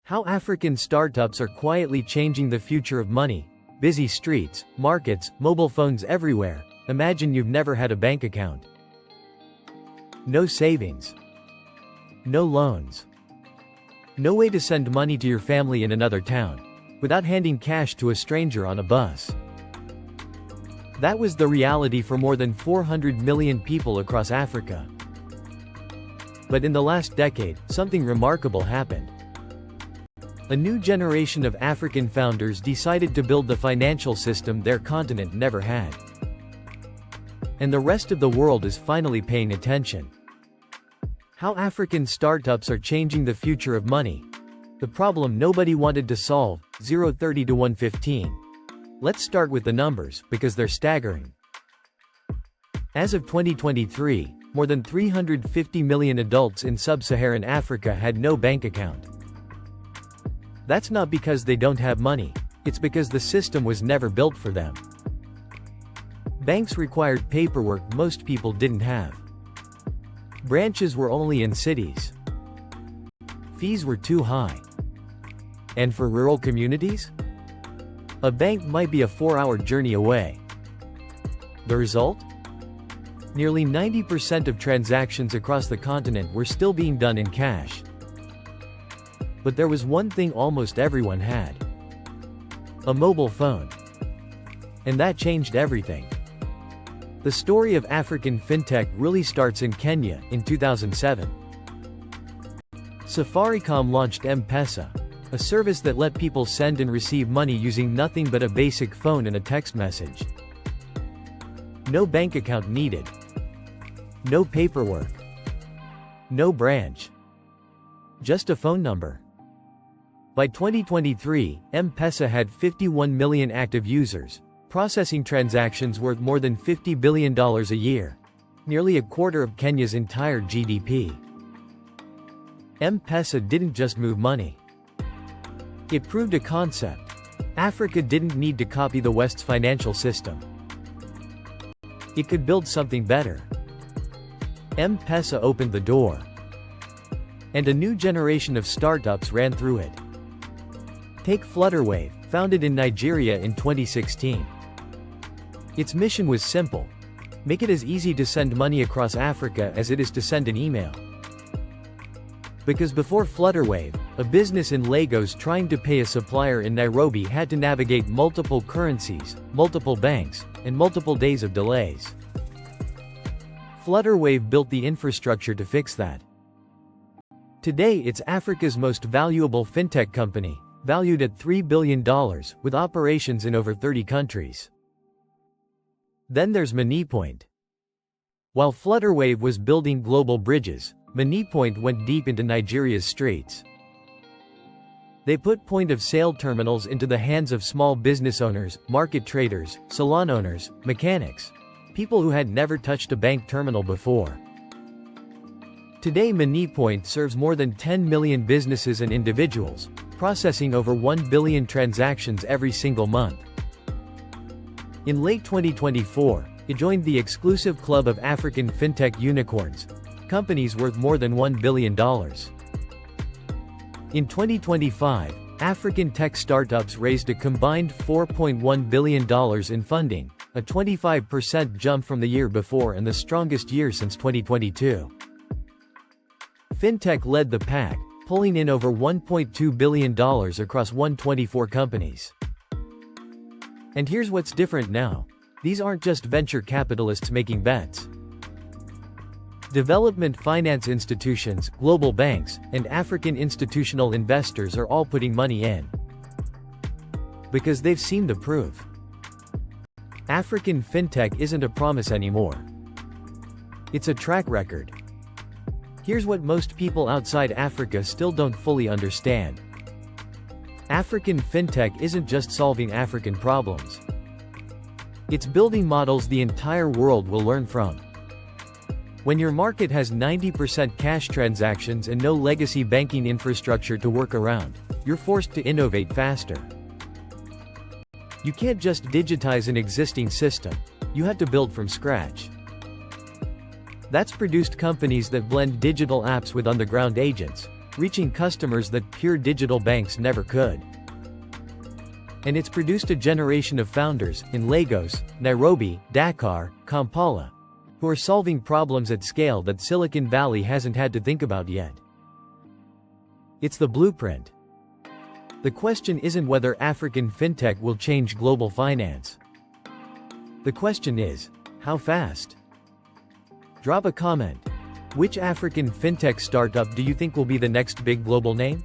How African startups are quietly changing the future of money. Busy streets, markets, mobile phones everywhere. Imagine you've never had a bank account. No savings. No loans. No way to send money to your family in another town without handing cash to a stranger on a bus. That was the reality for more than 400 million people across Africa. But in the last decade, something remarkable happened. A new generation of African founders decided to build the financial system their continent never had. And the rest of the world is finally paying attention. How African startups are changing the future of money. The problem nobody wanted to solve, 0-30 to 115. Let's start with the numbers, because they're staggering. As of 2023, more than 350 million adults in Sub-Saharan Africa had no bank account. That's not because they don't have money, it's because the system was never built for them. Banks required paperwork most people didn't have. Branches were only in cities. Fees were too high. And for rural communities? A bank might be a 4-hour journey away. The result? Nearly 90% of transactions across the continent were still being done in cash. But there was one thing almost everyone had. A mobile phone. And that changed everything. The story of African fintech really starts in Kenya, in 2007. Safaricom launched M-Pesa, a service that let people send and receive money using nothing but a basic phone and a text message. No bank account needed. No paperwork. No branch. Just a phone number. By 2023, M-Pesa had 51 million active users, processing transactions worth more than $50 billion a year, nearly a quarter of Kenya's entire GDP. M-Pesa didn't just move money. It proved a concept. Africa didn't need to copy the West's financial system. It could build something better. M-Pesa opened the door. And a new generation of startups ran through it. Take Flutterwave, founded in Nigeria in 2016. Its mission was simple: make it as easy to send money across Africa as it is to send an email. Because before Flutterwave, a business in Lagos trying to pay a supplier in Nairobi had to navigate multiple currencies, multiple banks, and multiple days of delays. Flutterwave built the infrastructure to fix that. Today it's Africa's most valuable fintech company, valued at $3 billion, with operations in over 30 countries. Then there's Moniepoint. While Flutterwave was building global bridges, Moniepoint went deep into Nigeria's streets. They put point-of-sale terminals into the hands of small business owners, market traders, salon owners, mechanics, people who had never touched a bank terminal before. Today Moniepoint serves more than 10 million businesses and individuals, processing over 1 billion transactions every single month. In late 2024, it joined the exclusive club of African fintech unicorns, companies worth more than $1 billion. In 2025, African tech startups raised a combined $4.1 billion in funding, a 25% jump from the year before and the strongest year since 2022. Fintech led the pack, pulling in over $1.2 billion across 124 companies. And here's what's different now. These aren't just venture capitalists making bets. Development finance institutions, global banks, and African institutional investors are all putting money in. Because they've seen the proof. African fintech isn't a promise anymore. It's a track record. Here's what most people outside Africa still don't fully understand. African fintech isn't just solving African problems. It's building models the entire world will learn from. When your market has 90% cash transactions and no legacy banking infrastructure to work around, you're forced to innovate faster. You can't just digitize an existing system, you have to build from scratch. That's produced companies that blend digital apps with on-the-ground agents, reaching customers that pure digital banks never could. And it's produced a generation of founders, in Lagos, Nairobi, Dakar, Kampala, who are solving problems at scale that Silicon Valley hasn't had to think about yet. It's the blueprint. The question isn't whether African fintech will change global finance. The question is, how fast? Drop a comment. Which African fintech startup do you think will be the next big global name?